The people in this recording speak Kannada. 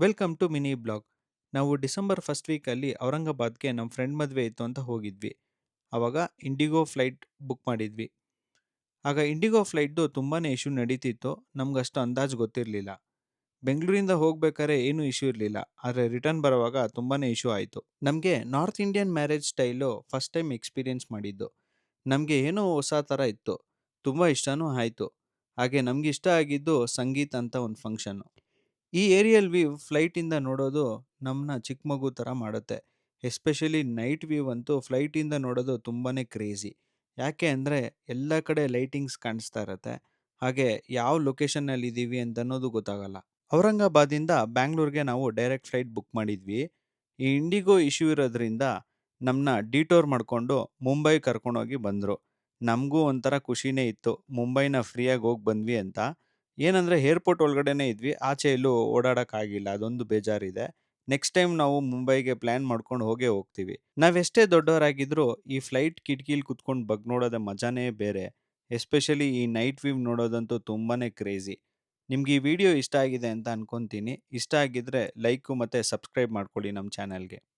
Welcome to mini blog. ನಾವು ಡಿಸೆಂಬರ್ ಫಸ್ಟ್ ವೀಕಲ್ಲಿ ಔರಂಗಾಬಾದ್ಗೆ ನಮ್ಮ ಫ್ರೆಂಡ್ ಮದುವೆ ಇತ್ತು ಅಂತ ಹೋಗಿದ್ವಿ. ಆವಾಗ ಇಂಡಿಗೋ ಫ್ಲೈಟ್ ಬುಕ್ ಮಾಡಿದ್ವಿ. ಆಗ ಇಂಡಿಗೋ ಫ್ಲೈಟ್ದು ತುಂಬಾ ಇಶ್ಯೂ ನಡೀತಿತ್ತು. ನಮ್ಗಷ್ಟು ಅಂದಾಜು ಗೊತ್ತಿರಲಿಲ್ಲ. ಬೆಂಗಳೂರಿಂದ ಹೋಗ್ಬೇಕಾದ್ರೆ ಏನೂ ಇಶ್ಯೂ ಇರಲಿಲ್ಲ. ಆದರೆ ರಿಟರ್ನ್ ಬರುವಾಗ ತುಂಬಾ ಇಶ್ಯೂ ಆಯಿತು. ನಮಗೆ north Indian marriage style first time experience ಮಾಡಿದ್ದು. ನಮಗೆ ಏನೋ ಹೊಸ ಥರ ಇತ್ತು. ತುಂಬ ಇಷ್ಟನೂ ಆಯಿತು. ಹಾಗೆ ನಮ್ಗೆ ಇಷ್ಟ ಆಗಿದ್ದು ಸಂಗೀತ್ ಅಂತ ಒಂದು ಫಂಕ್ಷನ್ನು. ಈ ಏರಿಯಲ್ ವ್ಯೂ ಫ್ಲೈಟಿಂದ ನೋಡೋದು ನಮ್ಮನ್ನ ಚಿಕ್ಕ ಮಗು ಥರ ಮಾಡುತ್ತೆ. ಎಸ್ಪೆಷಲಿ ನೈಟ್ ವ್ಯೂ ಅಂತೂ ಫ್ಲೈಟಿಂದ ನೋಡೋದು ತುಂಬಾ ಕ್ರೇಜಿ. ಯಾಕೆ ಅಂದರೆ ಎಲ್ಲ ಕಡೆ ಲೈಟಿಂಗ್ಸ್ ಕಾಣಿಸ್ತಾ ಇರತ್ತೆ. ಹಾಗೆ ಯಾವ ಲೊಕೇಶನ್ನಲ್ಲಿ ಇದ್ದೀವಿ ಅಂತ ಅನ್ನೋದು ಗೊತ್ತಾಗಲ್ಲ. ಔರಂಗಾಬಾದಿಂದ ಬ್ಯಾಂಗ್ಳೂರ್ಗೆ ನಾವು ಡೈರೆಕ್ಟ್ ಫ್ಲೈಟ್ ಬುಕ್ ಮಾಡಿದ್ವಿ. ಈ ಇಂಡಿಗೋ ಇಶ್ಯೂ ಇರೋದ್ರಿಂದ ನಮ್ಮನ್ನ ಡಿಟೋರ್ ಮಾಡಿಕೊಂಡು ಮುಂಬೈ ಕರ್ಕೊಂಡೋಗಿ ಬಂದರು. ನಮಗೂ ಒಂಥರ ಖುಷಿನೇ ಇತ್ತು, ಮುಂಬೈನ ಫ್ರೀಯಾಗಿ ಹೋಗಿ ಬಂದ್ವಿ ಅಂತ. ಏನಂದ್ರೆ ಏರ್‌ಪೋರ್ಟ್ ಒಳಗಡೆನೇ ಇದ್ವಿ. ಆಚೆ ಎಲ್ಲೂ ಓಡಾಡಕ್ಕಾಗಿಲ್ಲ. ಅದೊಂದು ಬೇಜಾರಿದೆ. ನೆಕ್ಸ್ಟ್ ಟೈಮ್ ನಾವು ಮುಂಬೈಗೆ ಪ್ಲಾನ್ ಮಾಡ್ಕೊಂಡು ಹೋಗೇ ಹೋಗ್ತೀವಿ. ನಾವೆಷ್ಟೇ ದೊಡ್ಡವರಾಗಿದ್ರೂ ಈ ಫ್ಲೈಟ್ ಕಿಟಕಿಲಿ ಕುತ್ಕೊಂಡು ನೋಡೋದೇ ಮಜಾನೇ ಬೇರೆ. ಎಸ್ಪೆಷಲಿ ಈ ನೈಟ್ ವ್ಯೂ ನೋಡೋದಂತೂ ತುಂಬಾನೇ ಕ್ರೇಜಿ. ನಿಮ್ಗೆ ಈ ವಿಡಿಯೋ ಇಷ್ಟ ಆಗಿದೆ ಅಂತ ಅನ್ಕೊಂತೀನಿ. ಇಷ್ಟ ಆಗಿದ್ರೆ ಲೈಕು ಮತ್ತೆ ಸಬ್ಸ್ಕ್ರೈಬ್ ಮಾಡ್ಕೊಳ್ಳಿ ನಮ್ಮ ಚಾನೆಲ್‌ಗೆ.